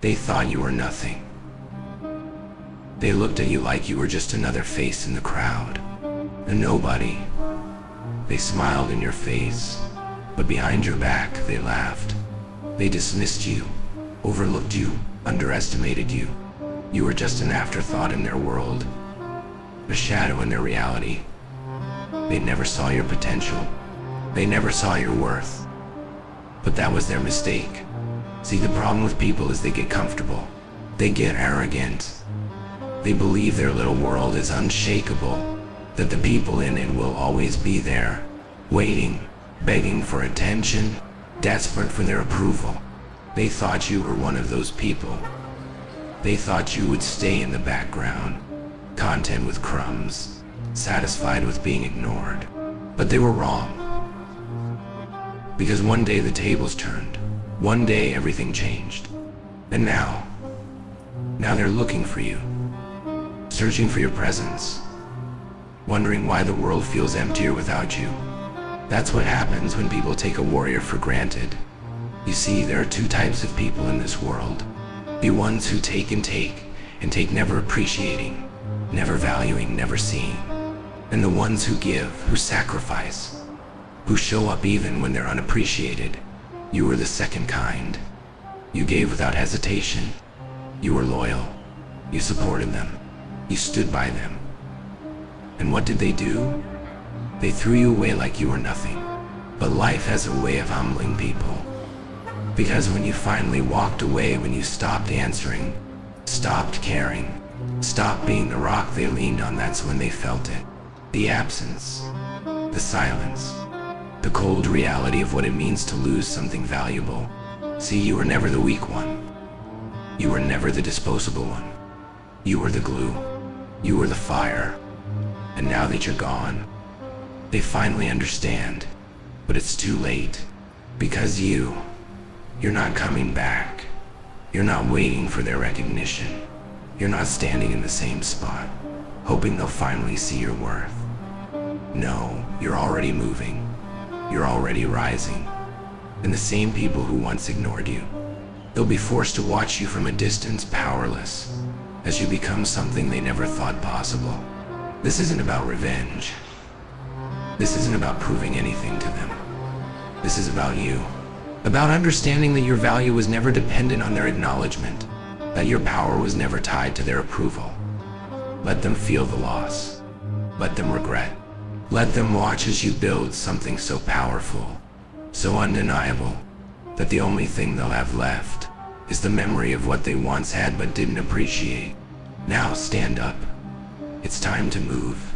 They thought you were nothing. They looked at you like you were just another face in the crowd. A nobody. They smiled in your face, but behind your back they laughed. They dismissed you, overlooked you, underestimated you. You were just an afterthought in their world, a shadow in their reality. They never saw your potential. They never saw your worth. But that was their mistake. See, the problem with people is they get comfortable. They get arrogant. They believe their little world is unshakable, that the people in it will always be there, waiting, begging for attention, desperate for their approval. They thought you were one of those people. They thought you would stay in the background, content with crumbs, satisfied with being ignored. But they were wrong. Because one day the tables turned. One day everything changed. And now they're looking for you, searching for your presence, wondering why the world feels emptier without you. That's what happens when people take a warrior for granted. You see, there are two types of people in this world. The ones who take, never appreciating, never valuing, never seeing. And the ones who give, who sacrifice, who show up even when they're unappreciated. You were the second kind. You gave without hesitation. You were loyal. You supported them. You stood by them. And what did they do? They threw you away like you were nothing. But life has a way of humbling people. Because when you finally walked away, when you stopped answering, stopped caring, stopped being the rock they leaned on, that's when they felt it. The absence, the silence, the cold reality of what it means to lose something valuable. See, you were never the weak one. You were never the disposable one. You were the glue. You were the fire. And now that you're gone, they finally understand. But it's too late. Because you're not coming back. You're not waiting for their recognition. You're not standing in the same spot, hoping they'll finally see your worth. No, you're already moving. You're already rising. And the same people who once ignored you, they'll be forced to watch you from a distance, powerless, as you become something they never thought possible. This isn't about revenge. This isn't about proving anything to them. This is about you. About understanding that your value was never dependent on their acknowledgement, that your power was never tied to their approval. Let them feel the loss. Let them regret. Let them watch as you build something so powerful, so undeniable, that the only thing they'll have left is the memory of what they once had but didn't appreciate. Now stand up. It's time to move.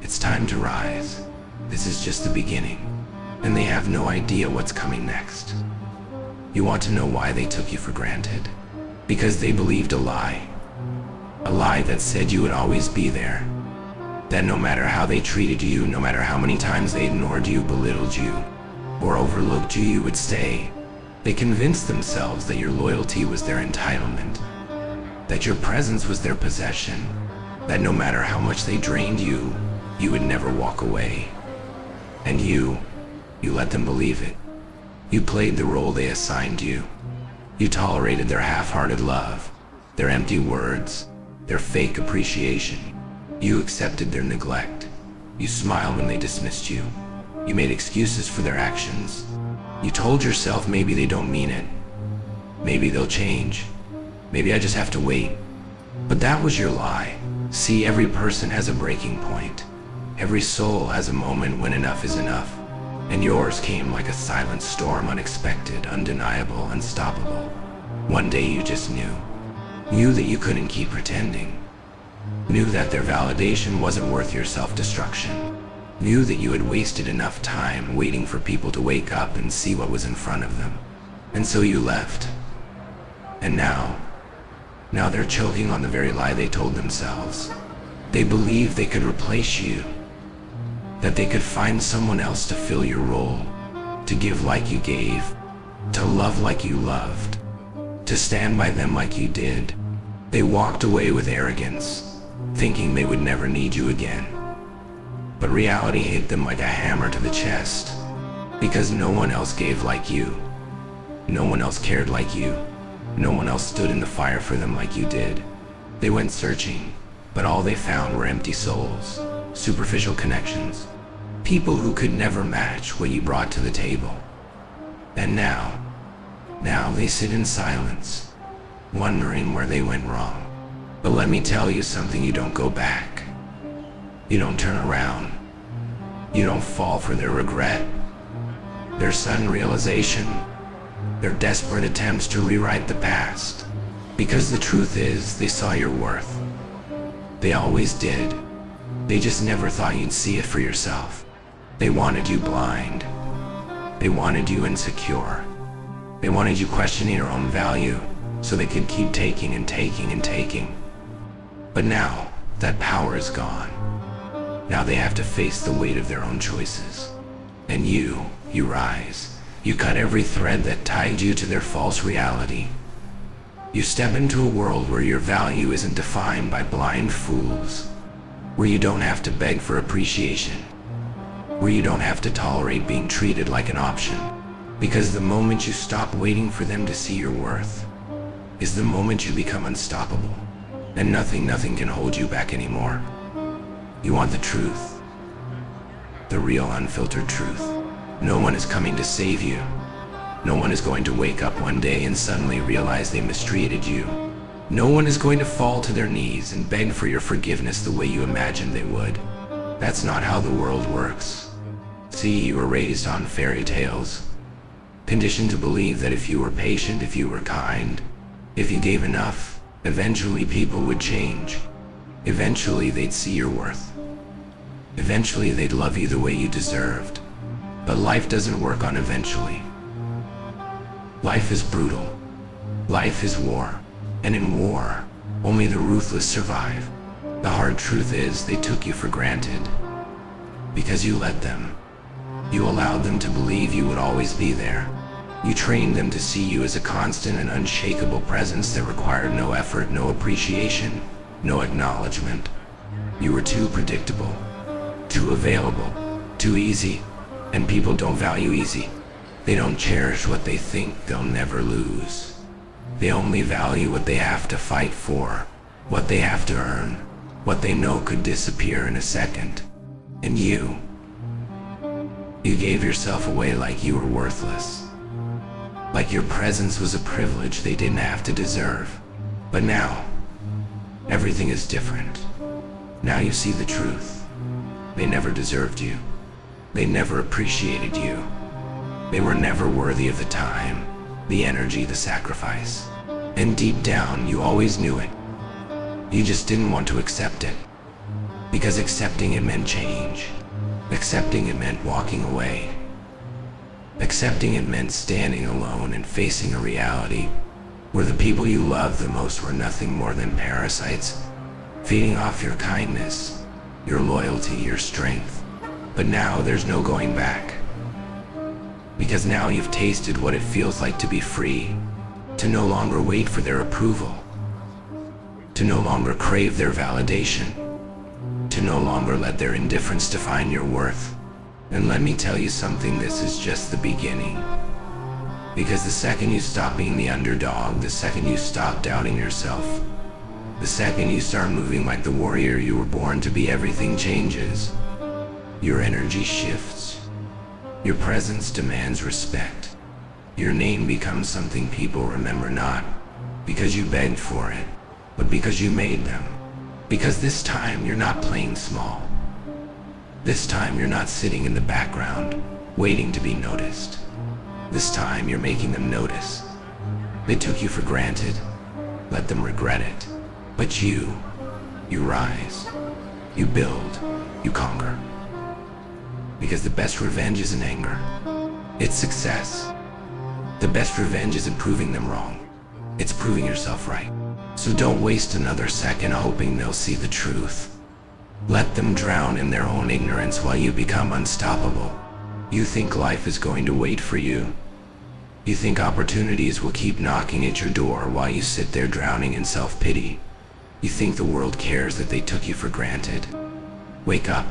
It's time to rise. This is just the beginning, and they have no idea what's coming next. You want to know why they took you for granted? Because they believed a lie. A lie that said you would always be there. That no matter how they treated you, no matter how many times they ignored you, belittled you, or overlooked you, you would stay. They convinced themselves that your loyalty was their entitlement, that your presence was their possession, that no matter how much they drained you, you would never walk away. And you let them believe it. You played the role they assigned you. You tolerated their half-hearted love, their empty words, their fake appreciation. You accepted their neglect. You smiled when they dismissed you. You made excuses for their actions. You told yourself maybe they don't mean it. Maybe they'll change. Maybe I just have to wait. But that was your lie. See, every person has a breaking point. Every soul has a moment when enough is enough. And yours came like a silent storm, unexpected, undeniable, unstoppable. One day you just knew that you couldn't keep pretending. Knew that their validation wasn't worth your self-destruction. Knew that you had wasted enough time waiting for people to wake up and see what was in front of them. And so you left. And now they're choking on the very lie they told themselves. They believe they could replace you. That they could find someone else to fill your role, to give like you gave, to love like you loved, to stand by them like you did. They walked away with arrogance, thinking they would never need you again. But reality hit them like a hammer to the chest, because no one else gave like you. No one else cared like you. No one else stood in the fire for them like you did. They went searching, but all they found were empty souls, superficial connections, people who could never match what you brought to the table. And now they sit in silence, wondering where they went wrong. But let me tell you something, you don't go back. You don't turn around. You don't fall for their regret, their sudden realization, their desperate attempts to rewrite the past. Because the truth is, they saw your worth. They always did. They just never thought you'd see it for yourself. They wanted you blind. They wanted you insecure. They wanted you questioning your own value so they could keep taking and taking and taking. But now, that power is gone. Now they have to face the weight of their own choices. And you rise. You cut every thread that tied you to their false reality. You step into a world where your value isn't defined by blind fools, where you don't have to beg for appreciation, where you don't have to tolerate being treated like an option. Because the moment you stop waiting for them to see your worth is the moment you become unstoppable, and nothing can hold you back anymore. You want the truth, the real unfiltered truth. No one is coming to save you. No one is going to wake up one day and suddenly realize they mistreated you. No one is going to fall to their knees and beg for your forgiveness the way you imagined they would. That's not how the world works. See, you were raised on fairy tales, conditioned to believe that if you were patient, if you were kind, if you gave enough, eventually people would change. Eventually they'd see your worth. Eventually they'd love you the way you deserved. But life doesn't work on eventually. Life is brutal. Life is war. And in war, only the ruthless survive. The hard truth is, they took you for granted. Because you let them. You allowed them to believe you would always be there. You trained them to see you as a constant and unshakable presence that required no effort, no appreciation, no acknowledgement. You were too predictable, too available, too easy. And people don't value easy. They don't cherish what they think they'll never lose. They only value what they have to fight for, what they have to earn, what they know could disappear in a second. And you gave yourself away like you were worthless. Like your presence was a privilege they didn't have to deserve. But now, everything is different. Now you see the truth. They never deserved you. They never appreciated you. They were never worthy of the time, the energy, the sacrifice. And deep down, you always knew it. You just didn't want to accept it. Because accepting it meant change. Accepting it meant walking away. Accepting it meant standing alone and facing a reality where the people you loved the most were nothing more than parasites, feeding off your kindness, your loyalty, your strength. But now there's no going back. Because now you've tasted what it feels like to be free, to no longer wait for their approval, to no longer crave their validation, to no longer let their indifference define your worth. And let me tell you something, this is just the beginning. Because the second you stop being the underdog, the second you stop doubting yourself, the second you start moving like the warrior you were born to be, everything changes. Your energy shifts. Your presence demands respect. Your name becomes something people remember, not because you begged for it, but because you made them. Because this time you're not playing small. This time you're not sitting in the background, waiting to be noticed. This time you're making them notice. They took you for granted. Let them regret it. But you rise. You build. You conquer. Because the best revenge isn't anger. It's success. The best revenge isn't proving them wrong. It's proving yourself right. So don't waste another second hoping they'll see the truth. Let them drown in their own ignorance while you become unstoppable. You think life is going to wait for you. You think opportunities will keep knocking at your door while you sit there drowning in self-pity. You think the world cares that they took you for granted. Wake up.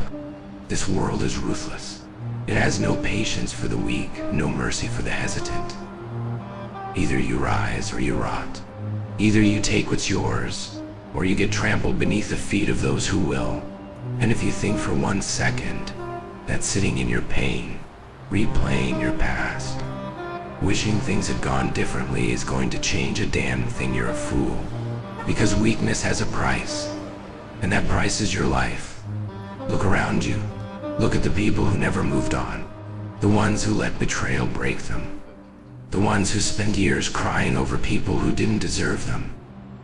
This world is ruthless. It has no patience for the weak, no mercy for the hesitant. Either you rise or you rot. Either you take what's yours, or you get trampled beneath the feet of those who will. And if you think for 1 second that sitting in your pain, replaying your past, wishing things had gone differently is going to change a damn thing, you're a fool. Because weakness has a price, and that price is your life. Look around you. Look at the people who never moved on. The ones who let betrayal break them. The ones who spent years crying over people who didn't deserve them.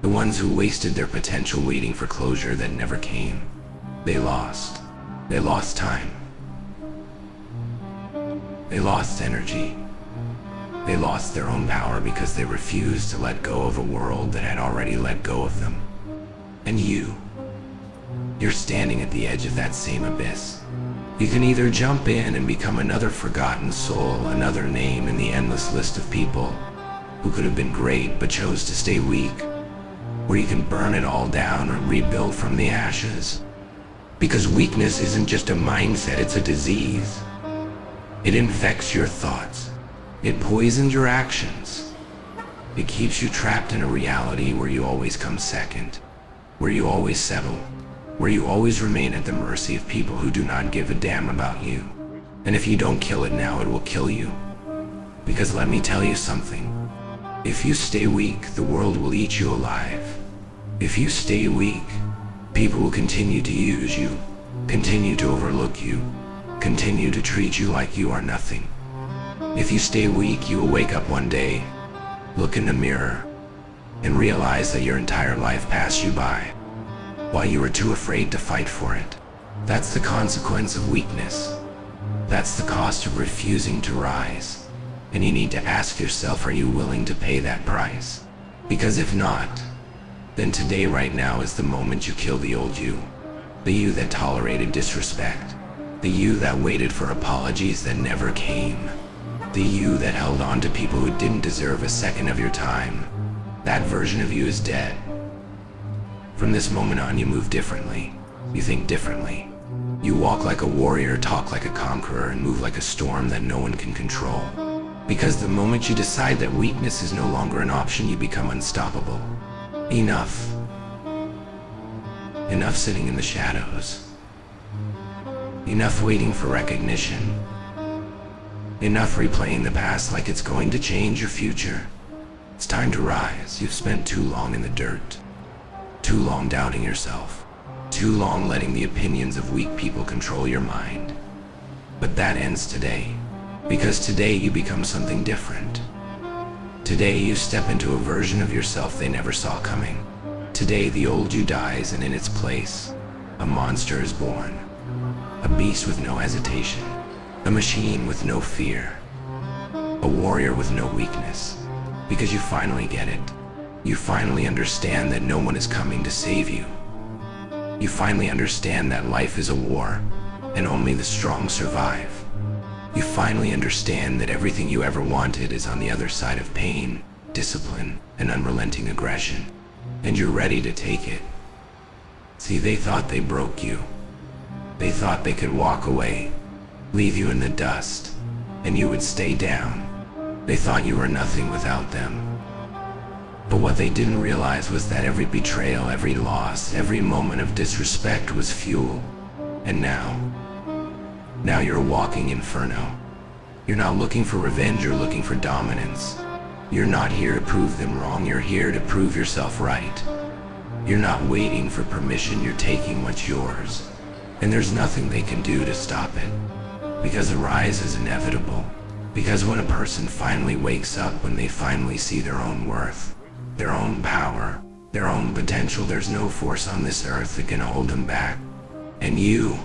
The ones who wasted their potential waiting for closure that never came. They lost. They lost time. They lost energy. They lost their own power because they refused to let go of a world that had already let go of them. And you're standing at the edge of that same abyss. You can either jump in and become another forgotten soul, another name in the endless list of people who could have been great but chose to stay weak, or you can burn it all down or rebuild from the ashes. Because weakness isn't just a mindset, it's a disease. It infects your thoughts. It poisons your actions. It keeps you trapped in a reality where you always come second, where you always settle, where you always remain at the mercy of people who do not give a damn about you. And if you don't kill it now, it will kill you. Because let me tell you something. If you stay weak, the world will eat you alive. If you stay weak, people will continue to use you, continue to overlook you, continue to treat you like you are nothing. If you stay weak, you will wake up one day, look in the mirror, and realize that your entire life passed you by, while you were too afraid to fight for it. That's the consequence of weakness. That's the cost of refusing to rise. And you need to ask yourself, are you willing to pay that price? Because if not, then today right now is the moment you kill the old you. The you that tolerated disrespect. The you that waited for apologies that never came. The you that held on to people who didn't deserve a second of your time. That version of you is dead. From this moment on, you move differently. You think differently. You walk like a warrior, talk like a conqueror, and move like a storm that no one can control. Because the moment you decide that weakness is no longer an option, you become unstoppable. Enough. Enough sitting in the shadows. Enough waiting for recognition. Enough replaying the past like it's going to change your future. It's time to rise. You've spent too long in the dirt. Too long doubting yourself. Too long letting the opinions of weak people control your mind. But that ends today. Because today you become something different. Today you step into a version of yourself they never saw coming. Today the old you dies, and in its place, a monster is born. A beast with no hesitation. A machine with no fear. A warrior with no weakness. Because you finally get it. You finally understand that no one is coming to save you. You finally understand that life is a war, and only the strong survive. You finally understand that everything you ever wanted is on the other side of pain, discipline, and unrelenting aggression. And you're ready to take it. See, they thought they broke you. They thought they could walk away, leave you in the dust, and you would stay down. They thought you were nothing without them. But what they didn't realize was that every betrayal, every loss, every moment of disrespect was fuel. And now you're a walking inferno. You're not looking for revenge, you're looking for dominance. You're not here to prove them wrong, you're here to prove yourself right. You're not waiting for permission, you're taking what's yours. And there's nothing they can do to stop it. Because the rise is inevitable. Because when a person finally wakes up, when they finally see their own worth, their own power, their own potential, there's no force on this earth that can hold them back. And you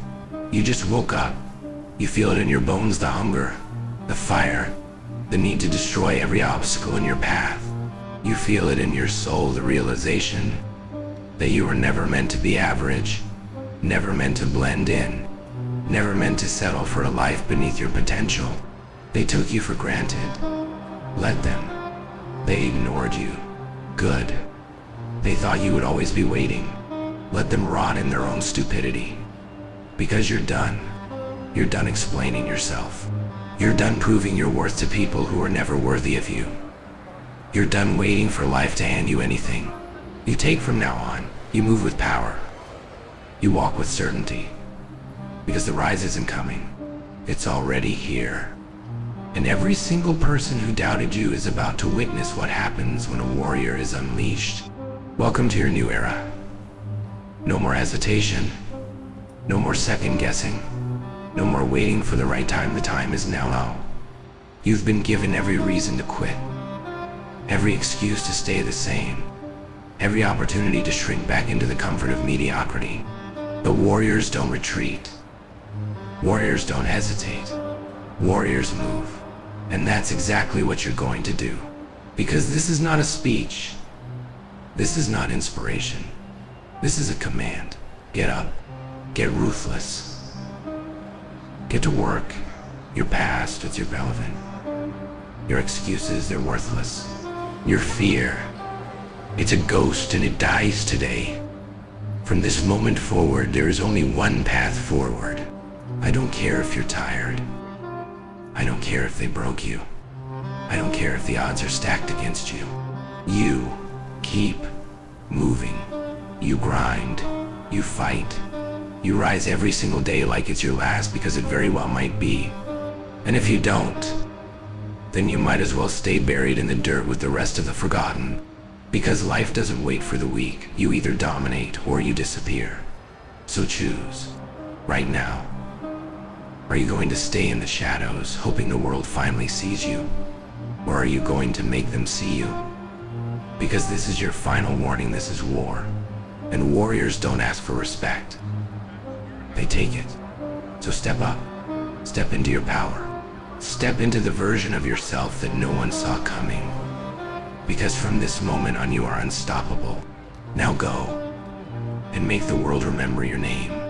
just woke up. You feel it in your bones, the hunger, the fire, the need to destroy every obstacle in your path. You feel it in your soul, the realization that you were never meant to be average, never meant to blend in, never meant to settle for a life beneath your potential. They took you for granted. Let them. They ignored you. Good. They thought you would always be waiting. Let them rot in their own stupidity. Because you're done. You're done explaining yourself. You're done proving your worth to people who are never worthy of you. You're done waiting for life to hand you anything. You take from now on. You move with power. You walk with certainty. Because the rise isn't coming. It's already here. And every single person who doubted you is about to witness what happens when a warrior is unleashed. Welcome to your new era. No more hesitation. No more second guessing. No more waiting for the right time. The time is now. You've been given every reason to quit. Every excuse to stay the same. Every opportunity to shrink back into the comfort of mediocrity. The warriors don't retreat. Warriors don't hesitate. Warriors move. And that's exactly what you're going to do. Because this is not a speech. This is not inspiration. This is a command. Get up. Get ruthless. Get to work. Your past, it's irrelevant. Your excuses, they're worthless. Your fear, it's a ghost and it dies today. From this moment forward, there is only one path forward. I don't care if you're tired. I don't care if they broke you. I don't care if the odds are stacked against you. You keep moving. You grind. You fight. You rise every single day like it's your last, because it very well might be. And if you don't, then you might as well stay buried in the dirt with the rest of the forgotten. Because life doesn't wait for the weak. You either dominate or you disappear. So choose, right now. Are you going to stay in the shadows, hoping the world finally sees you? Or are you going to make them see you? Because this is your final warning. This is war. And warriors don't ask for respect. They take it. So step up. Step into your power. Step into the version of yourself that no one saw coming. Because from this moment on, you are unstoppable. Now go and make the world remember your name.